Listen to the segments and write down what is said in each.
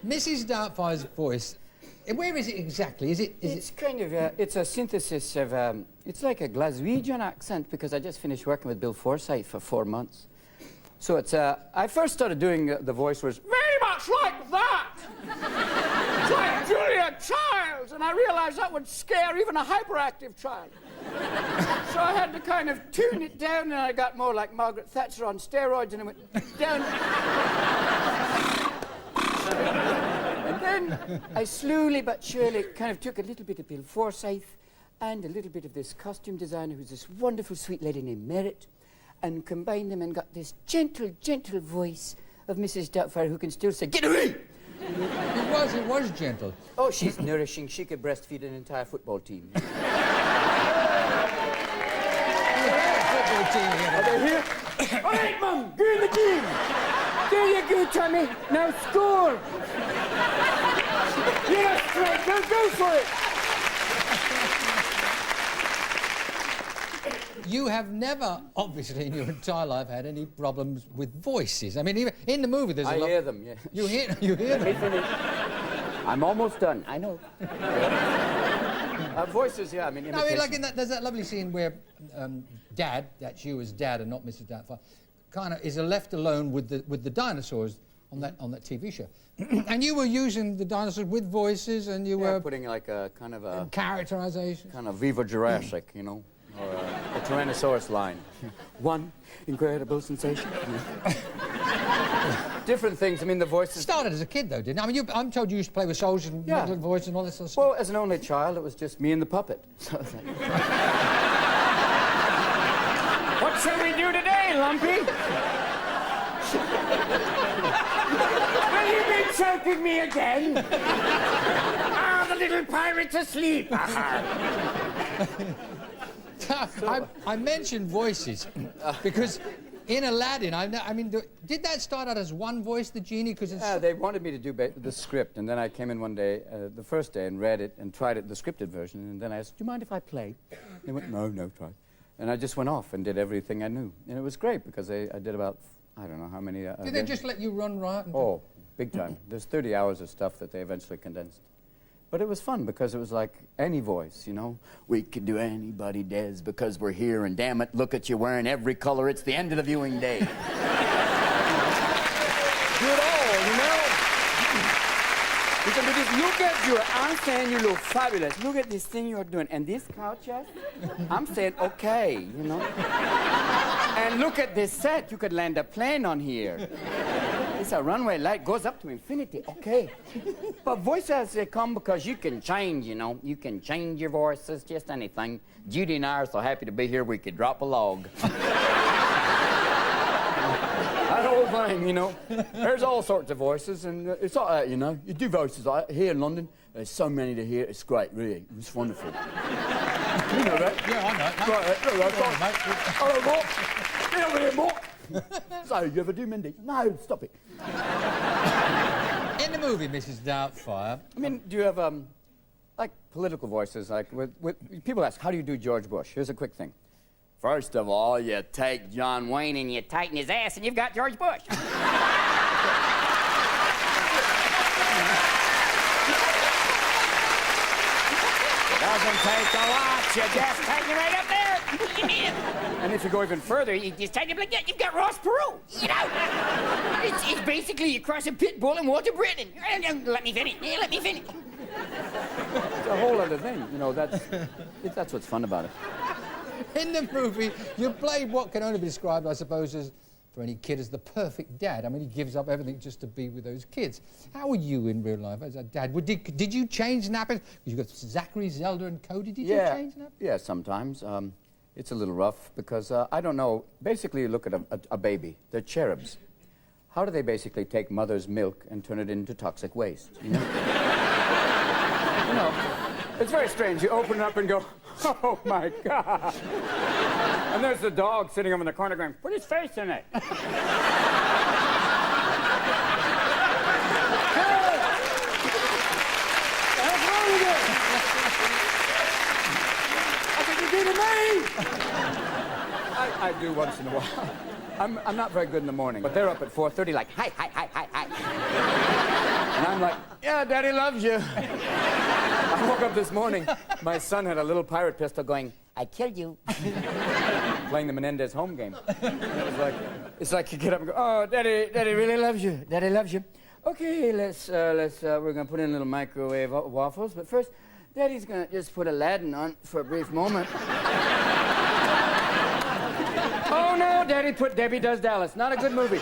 Mrs. Doubtfire's voice, where is it exactly? It's kind of it's a synthesis of it's like a Glaswegian accent, because I just finished working with Bill Forsyth for 4 months. So it's I first started doing the voice was very much like that. It's like Julia Childs, and I realized that would scare even a hyperactive child. So I had to kind of tune it down, and I got more like Margaret Thatcher on steroids, and it went down. And then I slowly but surely kind of took a little bit of Bill Forsyth and a little bit of this costume designer who's this wonderful sweet lady named Merritt, and combined them and got this gentle, gentle voice of Mrs. Doubtfire, who can still say, "Get away!" It was gentle. Oh, she's nourishing. She could breastfeed an entire football team. Are they here? All right, Mum, go in the game. There you go, Tommy. Now score. Yes, right. Go for it. You have never, obviously, in your entire life, had any problems with voices. I mean, even in the movie, there's a lot... I hear them, yeah. You hear them? I'm almost done. I know. Voices, yeah. I mean, no, I mean, like there's that lovely scene where Dad, that's you as Dad and not Mr. Doubtfire, kind of is left alone with the dinosaurs on that TV show, and you were using the dinosaurs with voices, and you were putting like a kind of a characterization, kind of Viva Jurassic, you know. Or a Tyrannosaurus line. One incredible sensation. Different things. I mean, the voices... Started as a kid, though, didn't it? I mean, I'm told you used to play with soldiers and little voice and all this sort of stuff. Well, as an only child, it was just me and the puppet. So it's like... What shall we do today, Lumpy? Have you been choking me again? Ah, the little pirate's asleep. I mentioned voices because in Aladdin, I mean, did that start out as one voice, the genie? Because they wanted me to do the script, and then I came in one day, the first day, and read it and tried it, the scripted version, and then I asked, "Do you mind if I play?" And they went, "No, try." And I just went off and did everything I knew, and it was great because I did about I don't know how many. Did they just let you run riot? Oh, big time. There's 30 hours of stuff that they eventually condensed. But it was fun because it was like any voice, you know. We could do anybody Des because we're here, and damn it, look at you wearing every color. It's the end of the viewing day. Do it all, you know. You can do this. Look at you. I'm saying you look fabulous. Look at this thing you're doing. And this couch, yes? I'm saying, okay, you know. And look at this set. You could land a plane on here. It's a runway light, goes up to infinity, okay. But voices, they come because you can change, you know. You can change your voices, just anything. Judy and I are so happy to be here, we could drop a log. That whole thing, you know. There's all sorts of voices, and it's all right, you know. You do voices like here in London. There's so many to hear. It's great, really. It's wonderful. You know that? Yeah, I know. Right, mate. Hello, Mark. Get over here, Mark. So, you ever do Mindy? No, stop it. In the movie, Mrs. Doubtfire... I mean, do you have, like, political voices? Like, people ask, how do you do George Bush? Here's a quick thing. First of all, you take John Wayne and you tighten his ass and you've got George Bush. Doesn't take a lot. You just tighten it right up there. And if you go even further, you just tighten it like that. You've got Ross Perot. You know, it's basically you cross a pit bull and Walter Brennan. Let me finish. Let me finish. It's a whole other thing. You know, that's what's fun about it. In the movie, you played what can only be described, I suppose, as for any kid as the perfect dad. I mean, he gives up everything just to be with those kids. How were you in real life as a dad? Did you change nappers? You got Zachary, Zelda, and Cody. Did you change nappers? Yeah, sometimes. It's a little rough because I don't know. Basically, you look at a baby. They're cherubs. How do they basically take mother's milk and turn it into toxic waste? You know? You know, it's very strange. You open it up and go, oh my God! And there's the dog sitting over in the corner going, put his face in it. I do once in a while. I'm not very good in the morning, but they're up at 4:30 like, hi. And I'm like, yeah, Daddy loves you. I woke up this morning, my son had a little pirate pistol going, I killed you. Playing the Menendez home game. It's like you get up and go, oh, Daddy really loves you. Daddy loves you. Okay, we're gonna put in a little microwave waffles, but first, Daddy's gonna just put Aladdin on for a brief moment. Oh no, Daddy put Debbie Does Dallas. Not a good movie.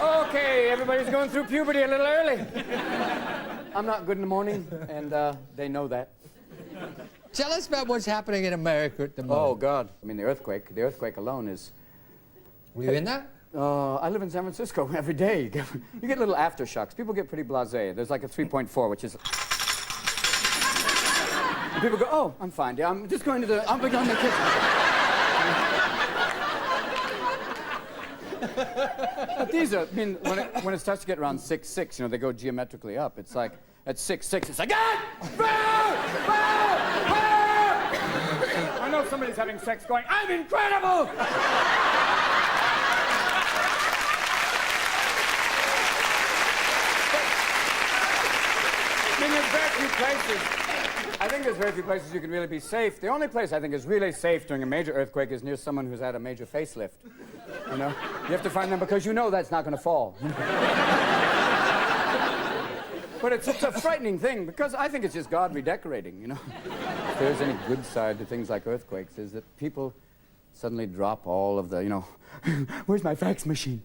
Okay, everybody's going through puberty a little early. I'm not good in the morning, and they know that. Tell us about what's happening in America at the moment. Oh, God. I mean, the earthquake alone is... Were you in that? I live in San Francisco every day. You get little aftershocks. People get pretty blasé. There's like a 3.4, which is... And people go, oh, I'm fine. I'm just going to the kitchen. But these are, I mean, when it starts to get around 6.6, you know, they go geometrically up. It's like, at 6.6, it's like, ah! I know somebody's having sex going, I'm incredible! I mean, there's very few places. I think there's very few places you can really be safe. The only place I think is really safe during a major earthquake is near someone who's had a major facelift. You know? You have to find them because you know that's not going to fall. But it's a frightening thing because I think it's just God redecorating, you know? If there's any good side to things like earthquakes is that people suddenly drop all of the, you know, where's my fax machine?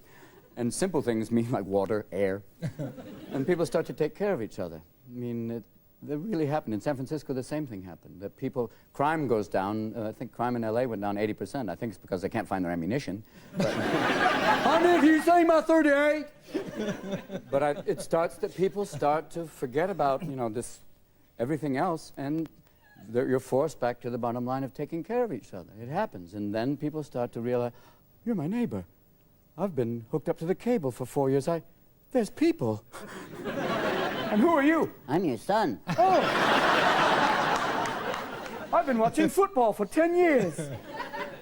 And simple things mean like water, air. And people start to take care of each other. I mean, that really happened. In San Francisco, the same thing happened. That crime goes down. I think crime in L.A. went down 80%. I think it's because they can't find their ammunition. Honey, if you say my 38! But it starts that people start to forget about, you know, everything else, and you're forced back to the bottom line of taking care of each other. It happens. And then people start to realize, you're my neighbor. I've been hooked up to the cable for 4 years. There's people. And who are you? I'm your son. Oh! I've been watching football for 10 years.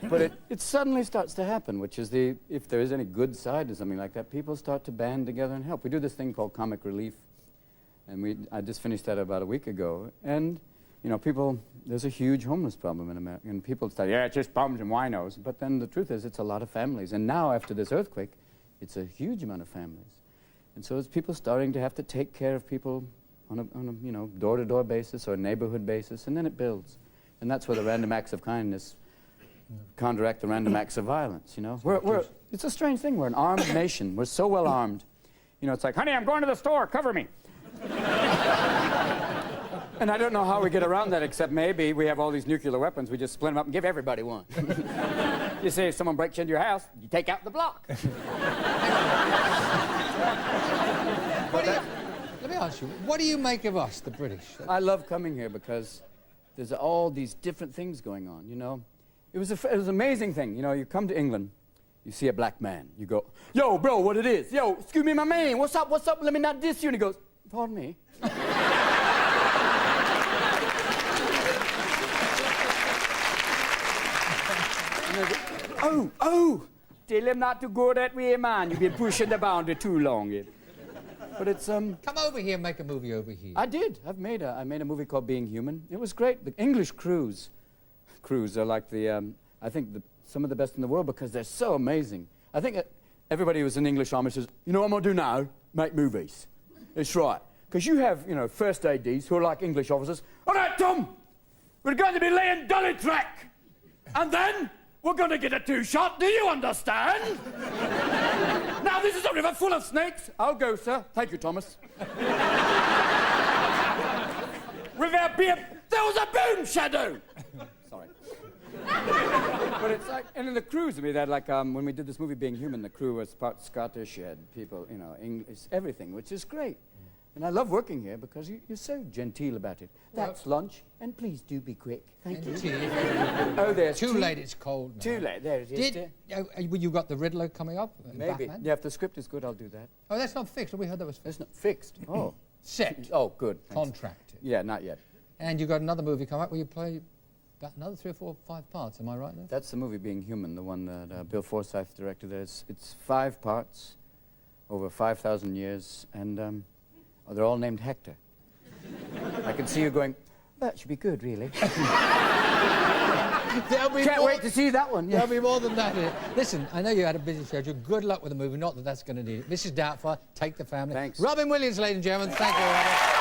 But it suddenly starts to happen, which is if there is any good side to something like that, people start to band together and help. We do this thing called comic relief. And I just finished that about a week ago. And, you know, there's a huge homeless problem in America. And people say, yeah, it's just bums and winos. But then the truth is, it's a lot of families. And now, after this earthquake, it's a huge amount of families. And so it's people starting to have to take care of people on a you know, door-to-door basis or neighborhood basis, and then it builds. And that's where the random acts of kindness counteract the random acts of violence, you know? It's a strange thing. We're an armed nation. We're so well armed. You know, it's like, honey, I'm going to the store. Cover me. And I don't know how we get around that, except maybe we have all these nuclear weapons. We just split them up and give everybody one. You say if someone breaks into your house, you take out the block. Let me ask you, what do you make of us, the British? I love coming here because there's all these different things going on, you know? It was an amazing thing. You know, you come to England, you see a black man. You go, yo, bro, what it is? Yo, excuse me, my man, what's up? Let me not diss you. And he goes, pardon me. Oh, tell him not to go that way, man. You've been pushing the boundary too long. But it's, Come over here and make a movie over here. I did. I made a movie called Being Human. It was great. The English crews are like I think some of the best in the world because they're so amazing. I think everybody who's in English army says, you know what I'm going to do now? Make movies. It's right. Because you have, you know, first ADs who are like English officers. All right, Tom, we're going to be laying dolly track. And then we're going to get a two-shot. Do you understand? Now, this is a river full of snakes. I'll go, sir. Thank you, Thomas. River beer. There was a boom shadow. Sorry. But it's like, and in the crews, we had like, when we did this movie, Being Human, the crew was part Scottish, you had people, you know, English, everything, which is great. And I love working here because you're so genteel about it. That's lunch, and please do be quick. Thank you. Tea. Oh, there's Too tea. late, it's cold now. Too late, there it is. You got the Riddler coming up? Maybe. Batman? Yeah, if the script is good, I'll do that. Oh, that's not fixed. We heard that was It's fixed. not fixed. Oh. Set. Oh, good. Thanks. Contracted. Yeah, not yet. And you got another movie coming up where you play about another 3 or 4 or 5 parts. Am I right there? That's the movie Being Human, the one that Bill Forsyth directed. It's 5 parts. over 5,000 years, and they're all named Hector. I can see you going, that should be good, really. Can't wait to see that one. Yeah. There'll be more than that. Listen, I know you had a busy schedule. Good luck with the movie. Not that that's going to need it. This is Doubtfire. Take the family. Thanks. Robin Williams, ladies and gentlemen. Thank you, Robin.